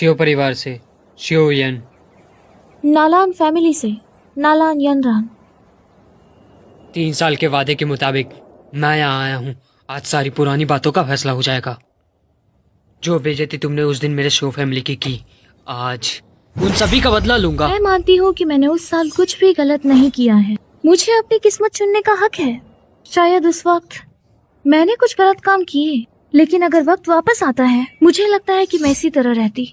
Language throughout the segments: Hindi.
शियो परिवार से शियो यन। नालान फैमिली से नालान यनरान। 3 साल के वादे के मुताबिक मैं यहाँ आया हूँ। आज सारी पुरानी बातों का फैसला हो जाएगा। जो बेइज्जती तुमने उस दिन मेरे शो फैमिली की आज उन सभी का बदला लूंगा। मैं मानती हूँ कि मैंने उस साल कुछ भी गलत नहीं किया है। मुझे अपनी किस्मत चुनने का हक है। शायद उस वक्त मैंने कुछ गलत काम किए, लेकिन अगर वक्त वापस आता है मुझे लगता है कि मैं इसी तरह रहती।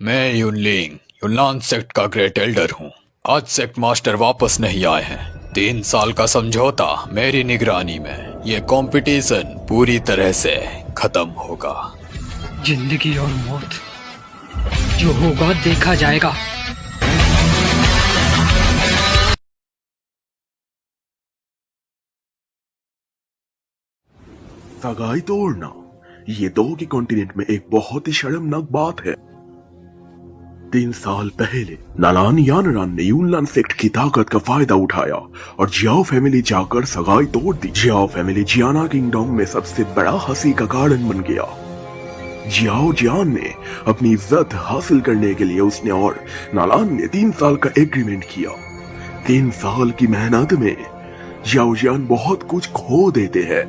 मैं युनलिंग युनलान सेक्ट का ग्रेट एल्डर हूँ। आज सेक्ट मास्टर वापस नहीं आए हैं। 3 साल का समझौता मेरी निगरानी में। ये कंपटीशन पूरी तरह से खत्म होगा। जिंदगी और मौत जो होगा देखा जाएगा। सगाई तोड़ना ये दो के कॉन्टिनेंट में एक बहुत ही शर्मनाक बात है। 3 साल पहले नालान यानरान ने यूनलान सेक्ट की ताकत का फायदा उठाया और जियाओ फैमिली जाकर सगाई तोड़ दी। जियाओ फैमिली जियाना किंगडम में सबसे बड़ा हंसी का कारण बन गया। जियाओ जियान ने अपनी इज्जत हासिल करने के लिए उसने और नालान ने 3 साल का एग्रीमेंट किया। 3 साल की मेहनत में जियाओ जियान बहुत कुछ खो देते हैं।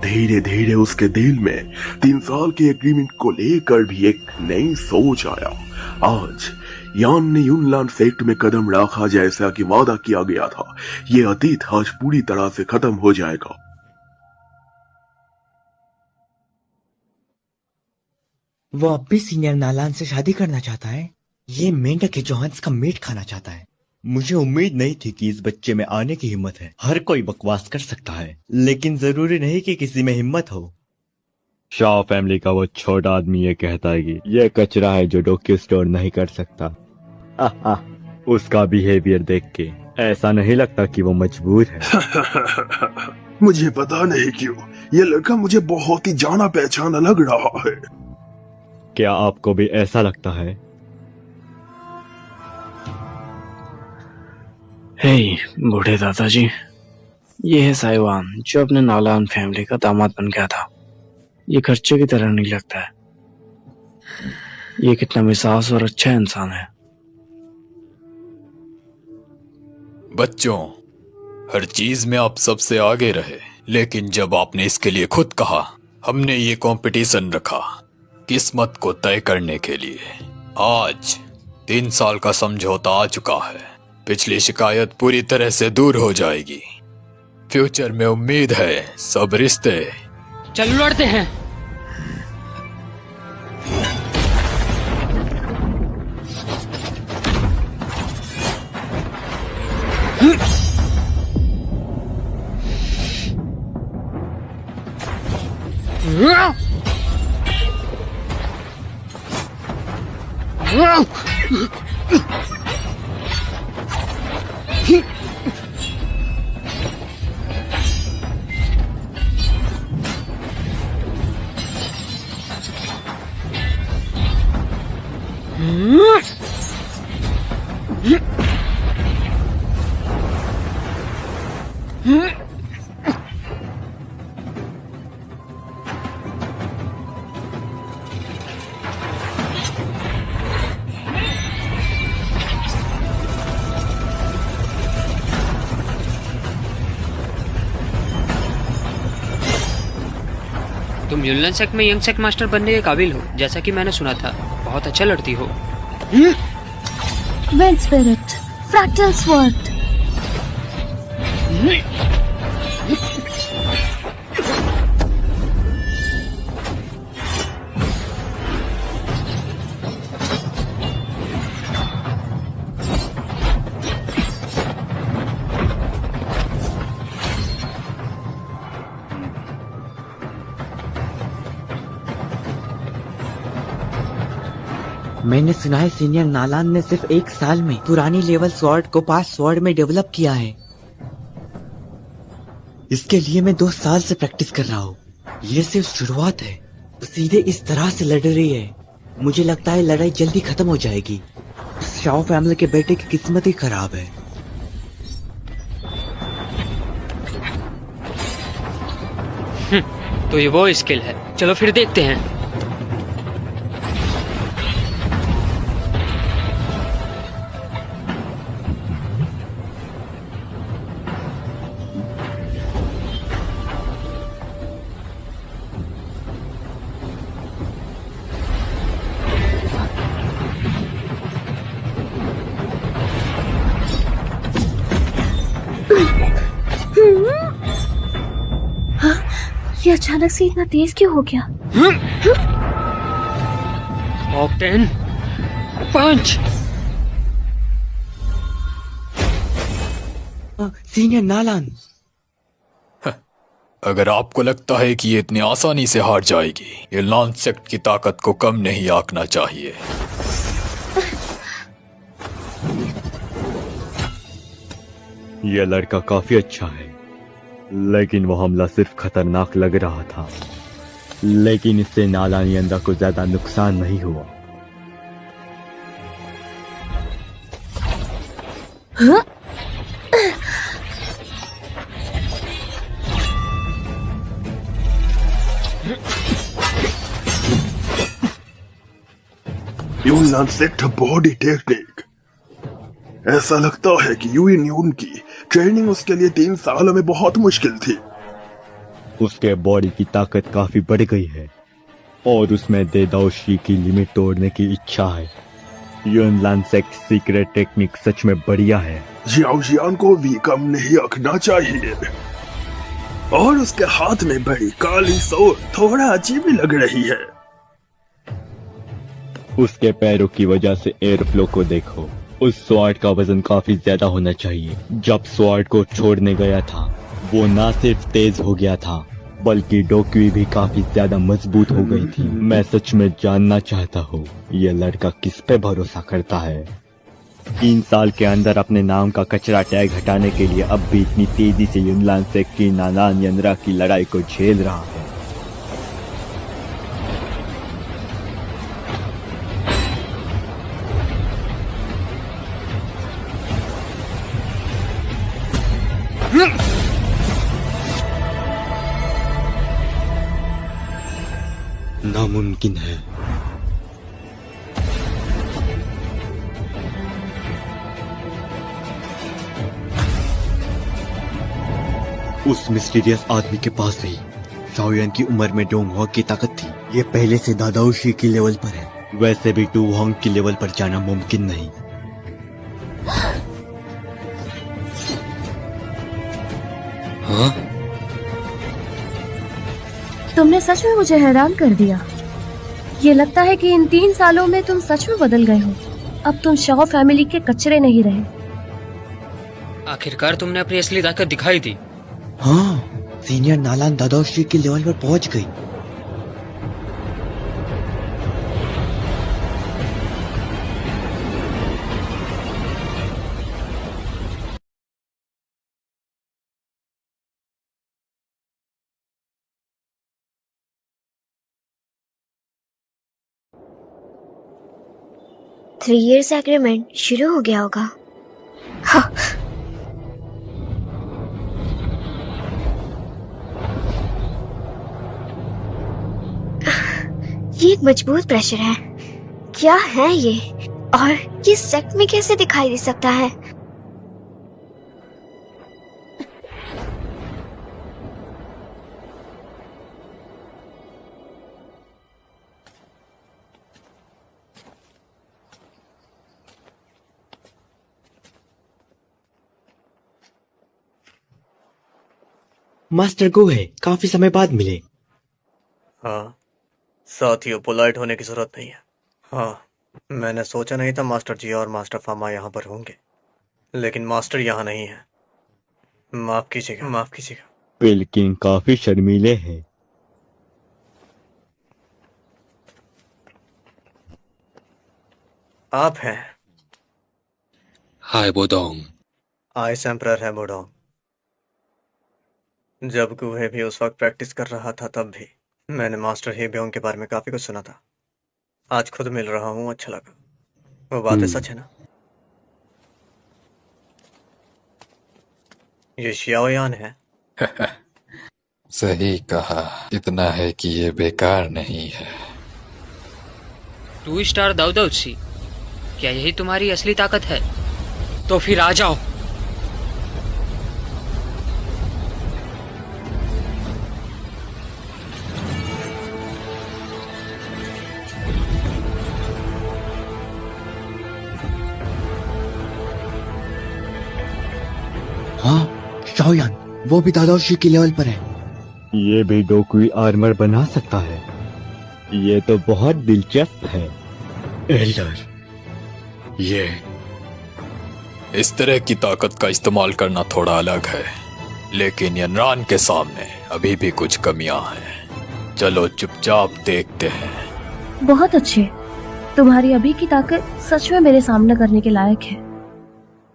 धीरे धीरे उसके दिल में 3 साल के एग्रीमेंट को लेकर भी एक नई सोच आया। आज यान ने यूनलान सेक्ट में कदम रखा जैसा कि वादा किया गया था। ये अतीत आज पूरी तरह से खत्म हो जाएगा। वो अब भी सीनियर नालान से शादी करना चाहता है। ये मेंढक के जोहान्स का मीट खाना चाहता है। मुझे उम्मीद नहीं थी कि इस बच्चे में आने की हिम्मत है। हर कोई बकवास कर सकता है, लेकिन जरूरी नहीं कि किसी में हिम्मत हो। शाह फैमिली का वो छोटा आदमी ये कहता है कि ये कचरा है जो डोक्यू स्टोर नहीं कर सकता। उसका बिहेवियर देख के ऐसा नहीं लगता कि वो मजबूर है। मुझे पता नहीं क्यों ये लड़का मुझे बहुत ही जाना पहचाना लग रहा है। क्या आपको भी ऐसा लगता है? हे बूढ़े दादाजी, ये है साइवान जो अपने नालान फैमिली का दामाद बन गया था। ये खर्चे की तरह नहीं लगता है। ये कितना मिजाज और अच्छा इंसान है। बच्चों, हर चीज में आप सबसे आगे रहे, लेकिन जब आपने इसके लिए खुद कहा, हमने ये कंपटीशन रखा किस्मत को तय करने के लिए। आज 3 साल का समझौता आ चुका है। पिछली शिकायत पूरी तरह से दूर हो जाएगी। फ्यूचर में उम्मीद है सब रिश्ते चल लड़ते हैं। तुम यूनलान सेक्ट में यंग सेक्ट मास्टर बनने के काबिल हो, जैसा कि मैंने सुना था। बहुत अच्छा लड़ती हो। Wind spirit, fractal sword. मैंने सुना है सीनियर नालान ने सिर्फ 1 साल में पुरानी लेवल स्वॉर्ड को 5 स्वॉर्ड में डेवलप किया है। इसके लिए मैं 2 साल से प्रैक्टिस कर रहा हूँ। ये सिर्फ शुरुआत है। सीधे इस तरह से लड़ रही है। मुझे लगता है लड़ाई जल्दी खत्म हो जाएगी। शाओ फैमिली के बेटे की किस्मत ही खराब है। तो ये वो स्किल है। चलो फिर देखते हैं। ये अचानक से इतना तेज क्यों हो गया? ऑक्टेन पंच। सीनियर नालान, अगर आपको लगता है कि ये इतनी आसानी से हार जाएगी, ये लॉन्च सेक्ट की ताकत को कम नहीं आंकना चाहिए। यह लड़का काफी अच्छा है, लेकिन वो हमला सिर्फ खतरनाक लग रहा था, लेकिन इससे नालान यंदा को ज्यादा नुकसान नहीं हुआ। हाँ? यूनलान सेक्ट बॉडी टेक्निक। ऐसा लगता है कि यूइन यून की ट्रेनिंग उसके लिए 3 सालों में बहुत मुश्किल थी। उसके बॉडी की ताकत काफी बढ़ गई है और उसमें देदाओशी की लिमिट तोड़ने की इच्छा है। यूनलान सेक्ट सीक्रेट टेक्निक सच में बढ़िया है। जियाओजियान को भी कम नहीं रखना चाहिए। और उसके हाथ में बड़ी काली सोर थोड़ा अजीब भी लग रही है। उसके पैरों की वजह से एयर फ्लो को देखो। उस स्वॉर्ड का वजन काफी ज्यादा होना चाहिए। जब स्वॉर्ड को छोड़ने गया था, वो ना सिर्फ तेज हो गया था, बल्कि डोक्यू भी काफी ज्यादा मजबूत हो गई थी। मैं सच में जानना चाहता हूँ, ये लड़का किस पे भरोसा करता है? 3 साल के अंदर अपने नाम का कचरा टैग हटाने के लिए अब भी इतनी तेजी से यूनलान सेक्ट की नालान यंद्रा की लड़ाई को झेल रहा है। नामुमकिन है। उस मिस्टीरियस आदमी के पास भी शाओयान की उम्र में डोंग वॉक की ताकत थी। ये पहले से दादाओशी की लेवल पर है। वैसे भी टू होंग की लेवल पर जाना मुमकिन नहीं। हाँ? तुमने सच में मुझे हैरान कर दिया। ये लगता है कि इन 3 सालों में तुम सच में बदल गए हो। अब तुम शाओ फैमिली के कचरे नहीं रहे। आखिरकार तुमने अपनी असली ताकत दिखाई दी। हाँ, सीनियर नालान दादाओशी की लेवल पर पहुंच गई। थ्री इयर्स एग्रीमेंट शुरू हो गया होगा। हाँ। ये एक मजबूत प्रेशर है। क्या है ये? और ये सेक्ट में कैसे दिखाई दे सकता है? मास्टर गो है, काफी समय बाद मिले। हाँ, साथियों, पोलाइट होने की जरूरत नहीं है। हाँ, मैंने सोचा नहीं था मास्टर जी और मास्टर फामा यहाँ पर होंगे, लेकिन मास्टर यहाँ नहीं है। माफ कीजिएगा, माफ कीजिएगा। पेलकिन काफी शर्मीले हैं। आप हैं? हाय बोडोंग। आइस एम्परर है बोडोंग। जब गुहे भी उस वक्त प्रैक्टिस कर रहा था, तब भी मैंने मास्टर हेबियोंग के बारे में काफी कुछ सुना था। आज खुद मिल रहा हूँ, अच्छा लगा। वो बातें सच है ना? ये शियाओयान है। सही कहा। इतना है कि ये बेकार नहीं है। 2 स्टार दाऊदाउची, क्या यही तुम्हारी असली ताकत है? तो फिर आ जाओ। हाँ, शाओयान, वो भी दादाओशी की लेवल पर है। ये भी डोकुई आर्मर बना सकता है। ये तो बहुत दिलचस्प है। एल्डर, ये इस तरह की ताकत का इस्तेमाल करना थोड़ा अलग है, लेकिन यनरान के सामने अभी भी कुछ कमियां हैं। चलो चुपचाप देखते हैं। बहुत अच्छे। तुम्हारी अभी की ताकत सच में मेरे सामना करने के लायक है।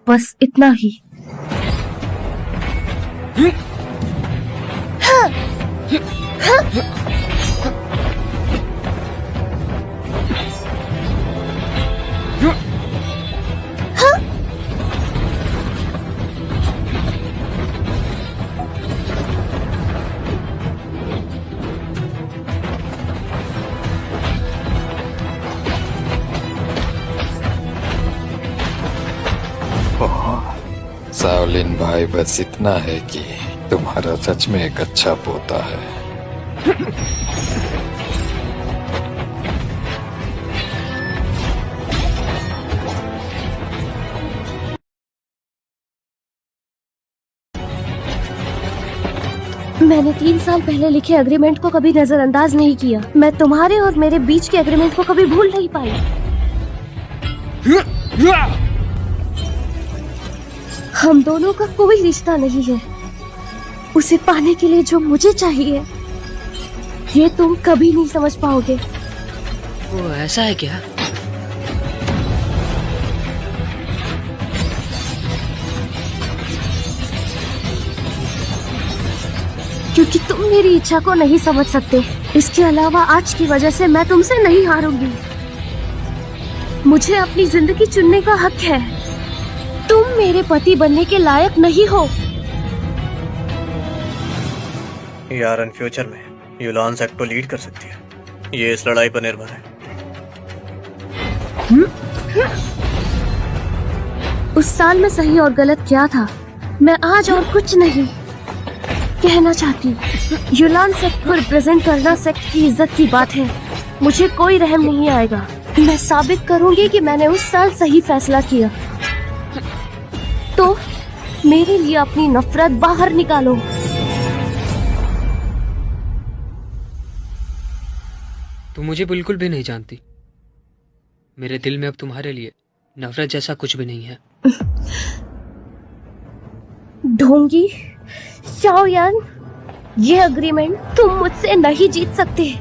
बस इतना ही। सावलिन भाई, बस इतना है कि तुम्हारा सच में एक अच्छा पोता है। मैंने 3 साल पहले लिखे एग्रीमेंट को कभी नजरअंदाज नहीं किया। मैं तुम्हारे और मेरे बीच के एग्रीमेंट को कभी भूल नहीं पाई। हम दोनों का कोई रिश्ता नहीं है। उसे पाने के लिए जो मुझे चाहिए, ये तुम कभी नहीं समझ पाओगे। वो ऐसा है क्या? क्योंकि तुम मेरी इच्छा को नहीं समझ सकते। इसके अलावा आज की वजह से मैं तुमसे नहीं हारूंगी। मुझे अपनी जिंदगी चुनने का हक है। तुम मेरे पति बनने के लायक नहीं हो। यारन फ्यूचर में युलान सेक्ट को लीड कर सकती है। ये इस लड़ाई पर निर्भर है। उस साल में सही और गलत क्या था, मैं आज और कुछ नहीं कहना चाहती। युलान सेक्ट को रिप्रेजेंट करना सेक्ट की इज्जत की बात है। मुझे कोई रहम नहीं आएगा। मैं साबित करूंगी कि मैंने उस साल सही फैसला किया। तो मेरे लिए अपनी नफरत बाहर निकालो। तुम मुझे बिल्कुल भी नहीं जानती। मेरे दिल में अब तुम्हारे लिए नफरत जैसा कुछ भी नहीं है। ढोंगी शाओयान, ये अग्रीमेंट तुम मुझसे नहीं जीत सकते।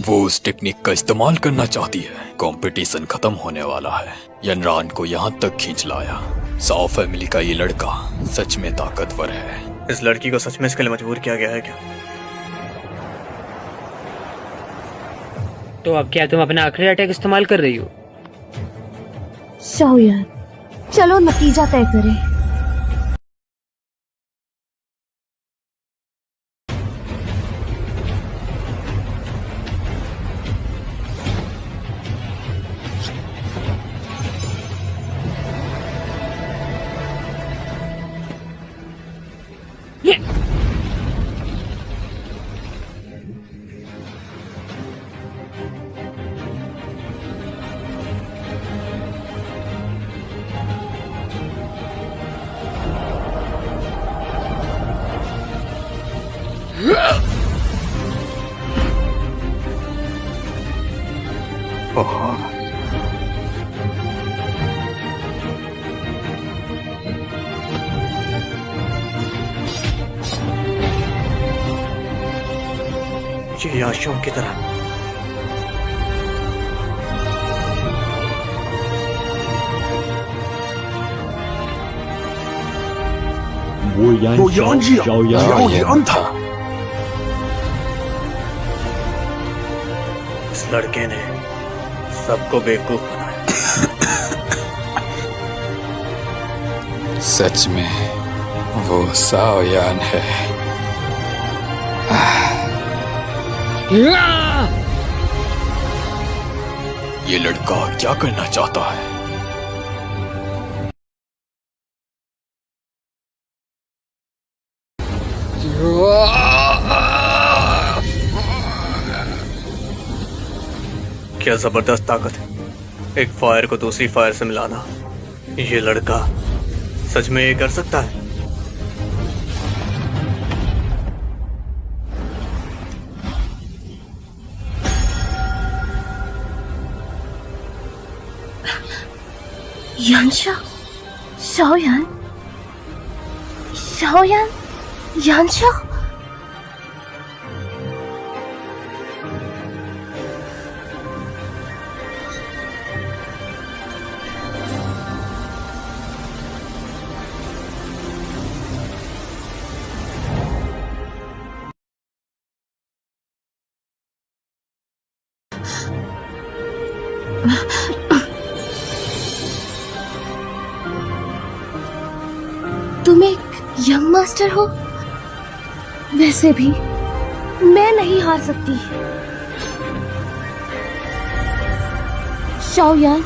वो उस टेक्निक का इस्तेमाल करना चाहती है। कंपटीशन खत्म होने वाला है। यनरान को यहाँ तक खींच लाया। साओ फैमिली का ये लड़का सच में ताकतवर है। इस लड़की को सच में इसके लिए मजबूर किया गया है क्या? तो अब क्या तुम अपना आखिरी अटैक इस्तेमाल कर रही हो? शाओयान, चलो नतीजा तय करें। याशियों की तरह। वो यान वो यानजिया शाओयान था। इस लड़के ने सबको बेवकूफ बनाया। सच में वो साओयान है। ये लड़का क्या करना चाहता है? क्या जबरदस्त ताकत है, एक फायर को दूसरी फायर से मिलाना। ये लड़का सच में ये कर सकता है। यानशा, शाओयान, शाओयान, यानशा। तुम एक यंग मास्टर हो, वैसे भी मैं नहीं हार सकती। शाओयान,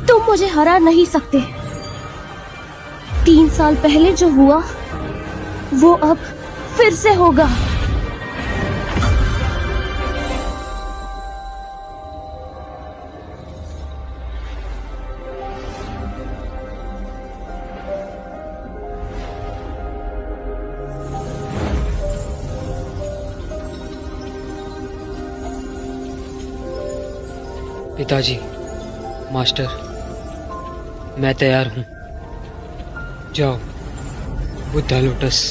तुम मुझे हरा नहीं सकते। 3 साल पहले जो हुआ वो अब फिर से होगा। पिताजी, मास्टर, मैं तैयार हूँ। जाओ, बुद्धा लोटस।